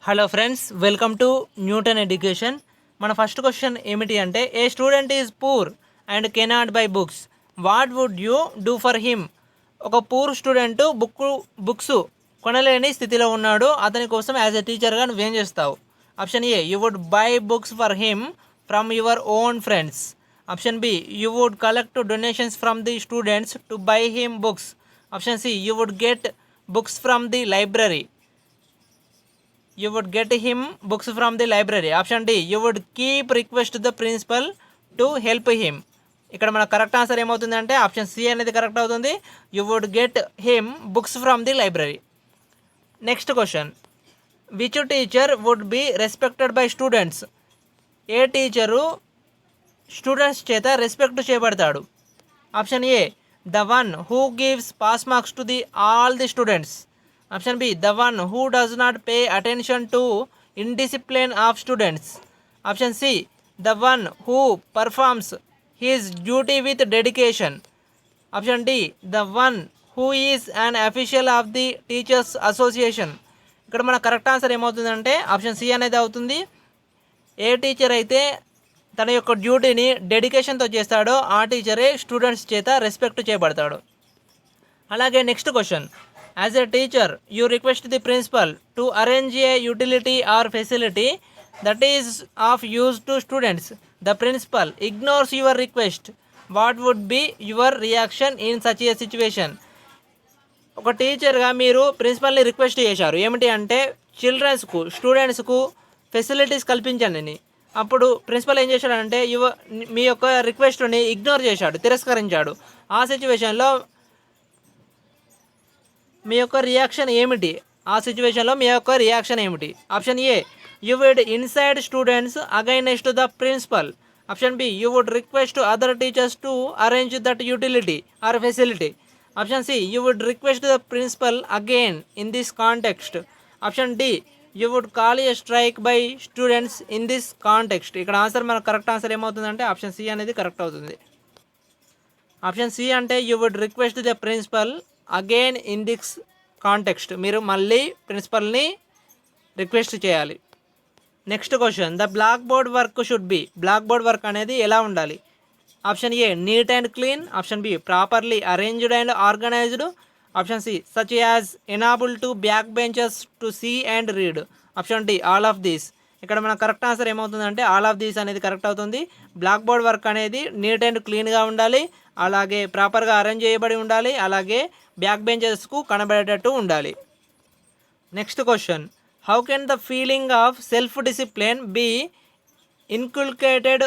Hello friends, welcome to Newton education. మన first question ఏమిటి అంటే, a student is poor and cannot buy books, what would you do for him? ఒక poor student books కొనలేని స్థితిలో ఉన్నాడు, అతని కోసం యాజ్ ఎ టీచర్గా నువ్వేం చేస్తావు? Option A, you would buy books for him from your own friends. Option B, you would collect donations from the students to buy him books. Option C, you would get books from the library. You would get him books from the library. Option D, you would keep request the principal to help him. ఇక్కడ మన correct answer ఏమవుతుందంటే option C అనేది correct అవుతుంది. You would get him books from the library. Next question, which teacher would be respected by students? ఏ teacher students చేత respect చేయబడతాడు? Option A, the one who gives pass marks to the all the students. Option B, the one who does not pay attention to indiscipline of students. Option C, the one who performs his duty with dedication. Option D, the one who is an official of the teachers association. ఇక్కడ మన correct answer ఏమవుతుందంటే option C అనేది అవుతుంది. ఏ teacher అయితే తన యొక్క డ్యూటీని డెడికేషన్తో చేస్తాడో ఆ టీచరే స్టూడెంట్స్ చేత రెస్పెక్ట్ చేయబడతాడు. అలాగే next question, as a teacher you request the principal to arrange a utility or facility that is of use to students. The principal ignores your request. What would be your reaction in such a situation? ఒక టీచర్గా మీరు ప్రిన్సిపల్ని request చేశారు ఏమిటి అంటే స్టూడెంట్స్కు facilities కల్పించండి. అప్పుడు principal ఏం చేశాడంటే మీ యొక్క రిక్వెస్ట్ని ఇగ్నోర్ చేశాడు, తిరస్కరించాడు. ఆ సిచ్యువేషన్లో మీ యొక్క రియాక్షన్ ఏమిటి? Option A, you would incite students against the principal. Option B, you would request other teachers to arrange that utility or facility. Option C, you would request the principal again in this context. Option D, you would call a strike by students in this context. ఇక్కడ answer మన correct answer ఏమవుతుందంటే option C అనేది correct అవుతుంది. Option C అంటే you would request the principal again in this context. మీరు మళ్ళీ ప్రిన్సిపల్ని request చేయాలి. Next question, the black board work should be. Black board work అనేది ఎలా ఉండాలి? Option A, neat and clean. Option B, properly arranged and organised. Option C, such as enable to back benches to see and read. Option D, all of these. ఇక్కడ మన correct answer ఏమవుతుందంటే all of these అనేది correct అవుతుంది. Black board work అనేది neat and క్లీన్గా ఉండాలి, అలాగే ప్రాపర్గా అరేంజ్ చేయబడి ఉండాలి, అలాగే బ్యాక్ బెంచెస్కు కనబడేటట్టు ఉండాలి. Next question, how can the feeling of self discipline be inculcated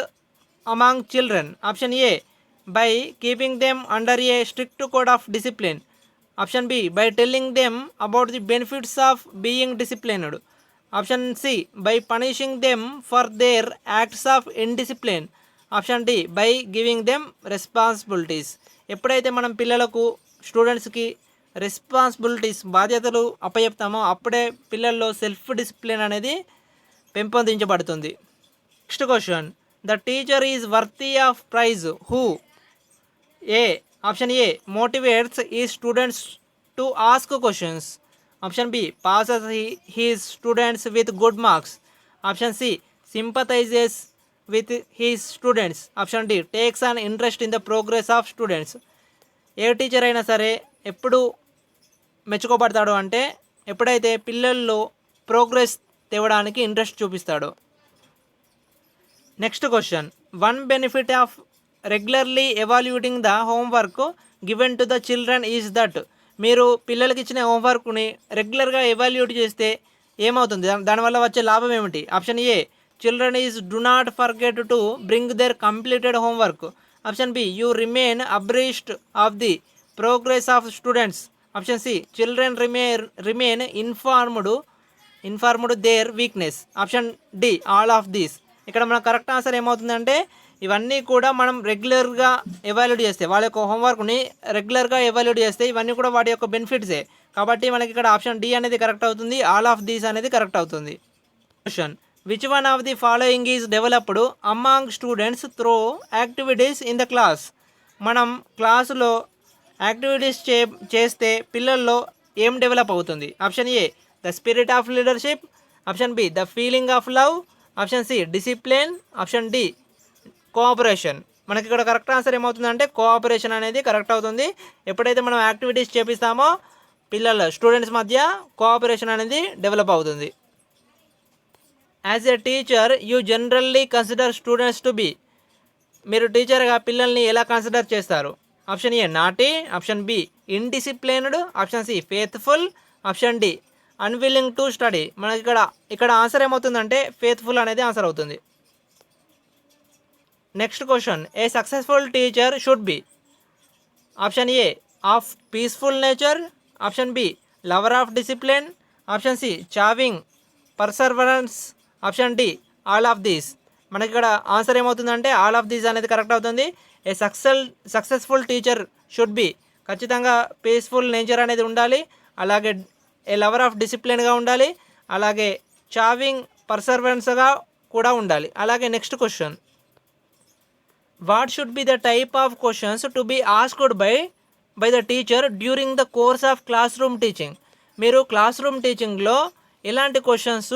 among children? Option A, by keeping them under a strict code of discipline. Option B, by telling them about the benefits of being disciplined. Option C, by punishing them for their acts of indiscipline. Option D, by giving them responsibilities. ఎప్పుడైతే మనం పిల్లలకు స్టూడెంట్స్కి responsibilities బాధ్యతలు అప్పచెప్తామో అప్పుడే పిల్లల్లో self discipline అనేది పెంపొందించబడుతుంది. Next question, the teacher is worthy of praise who? A, option A, motivates ఈ students to ask questions. Option B, passes his students with good marks. Option C, sympathises with his students. Option D, takes an interest in the progress of students. ఏ teacher అయినా సరే ఎప్పుడు మెచ్చుకోబడతాడు అంటే ఎప్పుడైతే పిల్లల్లో progress తేవడానికి ఇంట్రెస్ట్ చూపిస్తాడో. Next question, one benefit of regularly evaluating the homework given to the children is that. మీరు పిల్లలకి ఇచ్చిన హోంవర్క్ని రెగ్యులర్గా ఎవాల్యూట్ చేస్తే ఏమవుతుంది? దానివల్ల వచ్చే లాభం ఏమిటి? Option A, children is do not forget to bring their completed homework. Option B, you remain abreast of the progress of students. Option C, children remain informed their weakness. Option D, all of these. ఇక్కడ మన correct answer ఏమవుతుందంటే ఇవన్నీ కూడా మనం రెగ్యులర్గా evaluate చేస్తే, వాళ్ళ యొక్క హోంవర్క్ని రెగ్యులర్గా ఎవాల్యూట్ చేస్తే ఇవన్నీ కూడా వాటి యొక్క బెనిఫిట్సే. కాబట్టి మనకి ఇక్కడ ఆప్షన్ డి అనేది కరెక్ట్ అవుతుంది, ఆల్ ఆఫ్ దీస్ అనేది కరెక్ట్ అవుతుంది. Question, which one of the following is developed among students through activities in the class? మనం క్లాసులో యాక్టివిటీస్ చేస్తే పిల్లల్లో ఏం డెవలప్ అవుతుంది? Option A, the spirit of leadership. Option B the feeling of love, option C discipline, option D cooperation. మనకి ఇక్కడ correct answer ఏమవుతుందంటే cooperation అనేది కరెక్ట్ అవుతుంది. ఎప్పుడైతే మనం యాక్టివిటీస్ చేపిస్తామో పిల్లల స్టూడెంట్స్ మధ్య కోఆపరేషన్ అనేది డెవలప్ అవుతుంది. As a teacher you generally consider students to be, మీరు టీచర్గా పిల్లల్ని ఎలా కన్సిడర్ చేస్తారు? Option A naughty, option B indisciplined, option C faithful, option D unwilling to study. మనకి ఇక్కడ ఆన్సర్ ఏమవుతుందంటే ఫేత్ఫుల్ అనేది ఆన్సర్ అవుతుంది. Next question, a successful teacher should be? Option A of peaceful nature, option B lover of discipline, option C showing perseverance, option D all of these. మనకి ఇక్కడ answer ఏమవుతుందంటే all of these అనేది correct అవుతుంది. ఏ successful teacher should B, ఖచ్చితంగా peaceful nature అనేది ఉండాలి, అలాగే ఏ lover of డిసిప్లిన్గా ఉండాలి, అలాగే చావింగ్ పర్సర్వెన్స్గా కూడా ఉండాలి. అలాగే next question, what should be the type of questions to be asked by the teacher during the course of class room teaching? మీరు క్లాస్ రూమ్ టీచింగ్లో ఎలాంటి క్వశ్చన్స్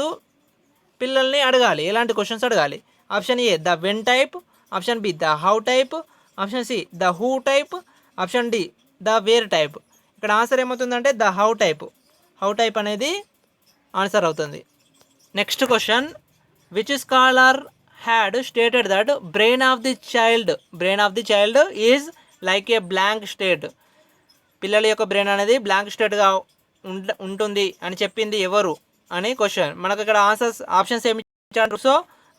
పిల్లల్ని అడగాలి, ఎలాంటి క్వశ్చన్స్ అడగాలి? Option A the when type, option B the how type, option C the who type, option D the where type. ఇక్కడ answer ఏమవుతుందంటే the how type అనేది ఆన్సర్ అవుతుంది. Next question, which scholar had stated that brain of the child is like a blank state? పిల్లల యొక్క brain అనేది blank స్టేట్గా ఉంటుంది అని చెప్పింది ఎవరు అని క్వశ్చన్. మనకు ఇక్కడ ఆప్షన్స్ ఏమి ఇచ్చారు? So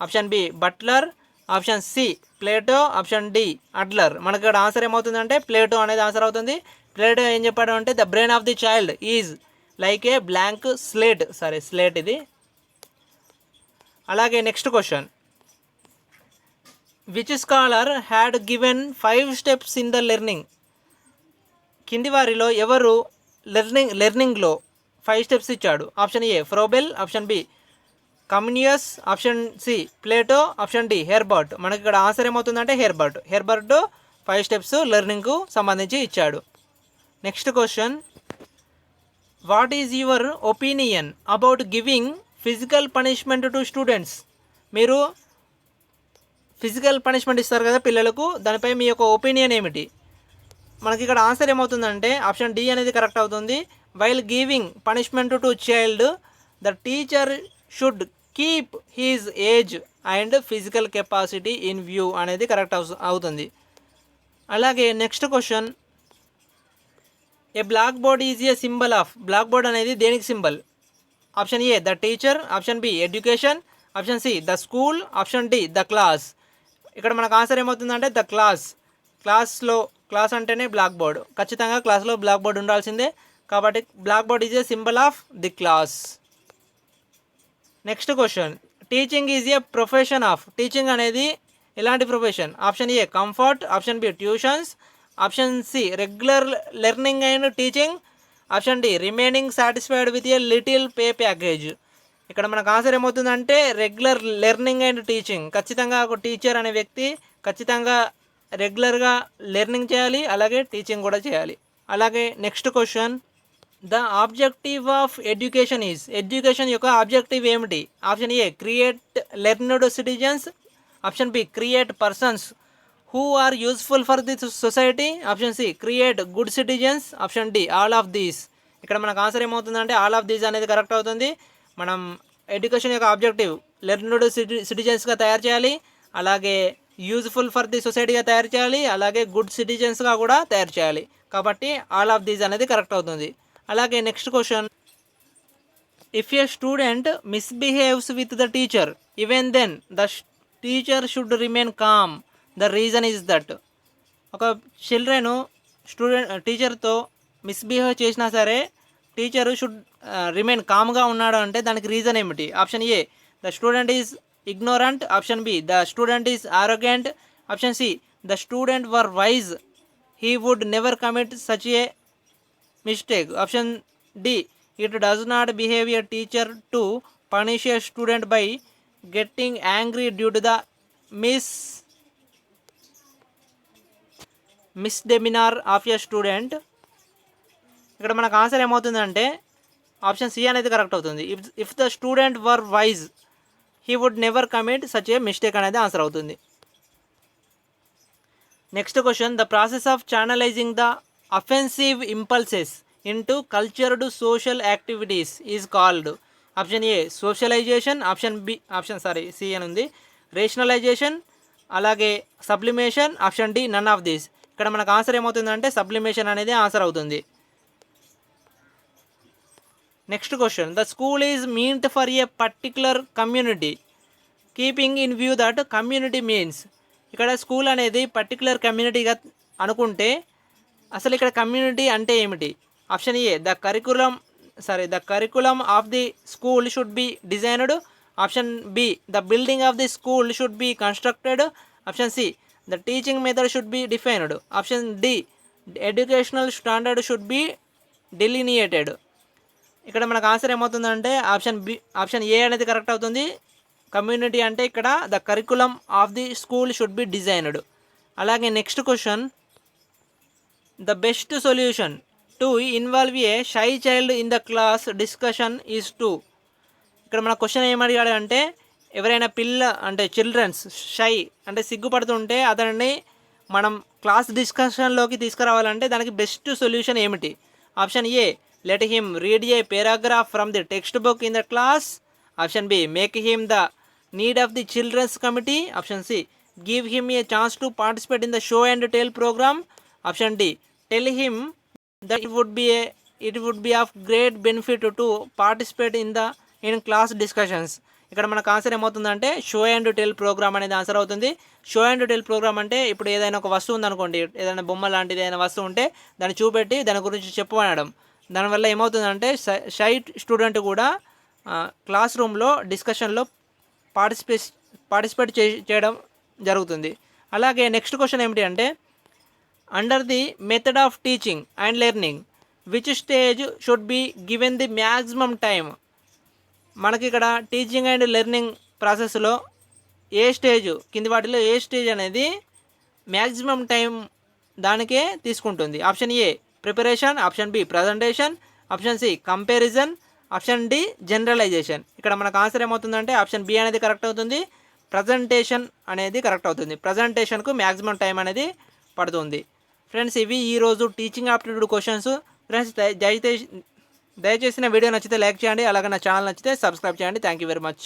option B Butler, option C Plato, option D Adler. మనకు ఇక్కడ ఆన్సర్ ఏమవుతుందంటే ప్లేటో అనేది ఆన్సర్ అవుతుంది. ప్లేటో ఏం చెప్పాడు అంటే the brain of the child is like a blank slate ఇది. అలాగే next question, which scholar had given 5 steps in the learning? కింది వారిలో ఎవరు లెర్నింగ్లో 5 స్టెప్స్ ఇచ్చాడు? Option A Froebel, option B Comenius, option C Plato, option D Herbart. మనకి ఇక్కడ answer ఏమవుతుందంటే హెర్బర్ట్ 5 స్టెప్స్ లెర్నింగ్కు సంబంధించి ఇచ్చాడు. Next question, what is your opinion about giving physical punishment to students? మీరు ఫిజికల్ పనిష్మెంట్ ఇస్తారు కదా పిల్లలకు, దానిపై మీ యొక్క ఒపీనియన్ ఏమిటి? మనకి ఇక్కడ ఆన్సర్ ఏమవుతుందంటే ఆప్షన్ డి అనేది కరెక్ట్ అవుతుంది. While giving punishment to child the teacher should keep his age and physical capacity in view అనేది కరెక్ట్ అవుతుంది. అలాగే next question, a black board is a symbol of? Black board అనేది దేనికి symbol? Option A the teacher, option B education, option C the school, option D the class. ఇక్కడ మనకు answer ఏమవుతుందంటే the class అంటేనే black board, ఖచ్చితంగా క్లాస్లో black board ఉండాల్సిందే. కాబట్టి black board is a symbol of the class. Next question, teaching is a profession of? Teaching అనేది ఎలాంటి profession? Option A comfort, option B tuitions, option C regular learning and teaching, option D remaining satisfied with a little pay package. ఇక్కడ మనకు answer ఏమవుతుందంటే regular learning and teaching. ఖచ్చితంగా ఒక teacher అనే వ్యక్తి ఖచ్చితంగా రెగ్యులర్గా లెర్నింగ్ చేయాలి, అలాగే టీచింగ్ కూడా చేయాలి. అలాగే next question, the objective of education is? Education యొక్క ఆబ్జెక్టివ్ ఏమిటి? Option A create learned citizens, option B create persons who are useful for the society, option C create good citizens, option D all of these. ఇక్కడ మనకు answer ఏమవుతుందంటే all of these అనేది correct అవుతుంది. మనం education యొక్క objective learned సిటిజన్స్గా తయారు చేయాలి, అలాగే యూజ్ఫుల్ ఫర్ ది సొసైటీగా తయారు చేయాలి, అలాగే గుడ్ సిటిజన్స్గా కూడా తయారు చేయాలి. కాబట్టి ఆల్ ఆఫ్ దీస్ అనేది కరెక్ట్ అవుతుంది. అలాగే next question, if a student misbehaves with the teacher even then the teacher should remain calm, the reason is that? ఒక టీచర్తో మిస్బిహేవ్ చేసినా సరే టీచర్ షుడ్ రిమైన్ కామ్గా ఉన్నాడు అంటే దానికి రీజన్ ఏమిటి? Option A the student is ignorant, option B the student is arrogant, option C the student were wise, he would never commit such a mistake, option D it does not behave a teacher to punish a student by getting angry due to the misdemeanour of a student. ఇక్కడ మనకు answer ఏమవుతుందంటే option C అనేది correct అవుతుంది. If the student were wise he would never commit such a mistake అనేది answer అవుతుంది. Next question, the process of channelising the offensive impulses into cultured social activities is called. Option A socialisation, C అని ఉంది, rationalisation, అలాగే sublimation, option D none of these. ఇక్కడ మనకు answer ఏమవుతుందంటే sublimation అనేది answer అవుతుంది. Next question, the school is meant for a particular community keeping in view that community means. ఇక్కడ school అనేది పర్టిక్యులర్ కమ్యూనిటీగా అనుకుంటే అసలు ఇక్కడ కమ్యూనిటీ అంటే ఏమిటి? Option A the curriculum of the school should be designed, option B the building of the school should be constructed, option C the teaching method should be defined, option D educational standard should be delineated. ఇక్కడ మనకు answer ఏమవుతుందంటే option A అనేది correct అవుతుంది. Community అంటే ఇక్కడ the curriculum of the school should be designed. అలాగే next question, the best solution to involve a shy child in the class discussion is to. ఇక్కడ మన క్వశ్చన్ ఏమడిగాడు అంటే ఎవరైనా చిల్డ్రన్స్ షై అంటే సిగ్గుపడుతుంటే అతనిని మనం క్లాస్ డిస్కషన్లోకి తీసుకురావాలంటే దానికి బెస్ట్ సొల్యూషన్ ఏమిటి? Option A let him read a paragraph from the text book in the class, option B make him the need of the children's committee, option C give him a chance to participate in the show and tell programme, option D tell him that it would be of great benefit to participate in class discussions. ఇక్కడ మనకు answer ఏమవుతుందంటే show and tell programme అనేది answer అవుతుంది. Show and tell programme అంటే ఇప్పుడు ఏదైనా ఒక వస్తువు ఉందనుకోండి, ఏదైనా బొమ్మ లాంటిది ఏదైనా వస్తువు ఉంటే దాన్ని చూపెట్టి దాని గురించి చెప్పమనడం. దానివల్ల ఏమవుతుందంటే షై స్టూడెంట్ కూడా క్లాస్ రూమ్లో డిస్కషన్లో పార్టిసిపేట్ చేయడం జరుగుతుంది. అలాగే నెక్స్ట్ క్వశ్చన్ ఏమిటి అంటే under the method of teaching and learning which stage should be given the maximum time. మనకి ఇక్కడ టీచింగ్ అండ్ లెర్నింగ్ ప్రాసెస్లో కింది వాటిలో ఏ స్టేజ్ అనేది మ్యాక్సిమం టైం దానికే తీసుకుంటుంది? Option A preparation, option B presentation, option C comparison, option D generalisation. ఇక్కడ మనకు ఆన్సర్ ఏమవుతుందంటే ఆప్షన్ బి అనేది కరెక్ట్ అవుతుంది. ప్రజెంటేషన్ అనేది కరెక్ట్ అవుతుంది. ప్రజెంటేషన్కు మ్యాక్సిమం టైం అనేది పడుతుంది. ఫ్రెండ్స్, ఇవి ఈరోజు టీచింగ్ ఆప్టిట్యూడ్ క్వశ్చన్స్. ఫ్రెండ్స్, దయచేసి నా వీడియో నచ్చితే లైక్ చేయండి, అలాగే నా ఛానల్ నచ్చితే సబ్స్క్రైబ్ చేయండి. Thank you very much.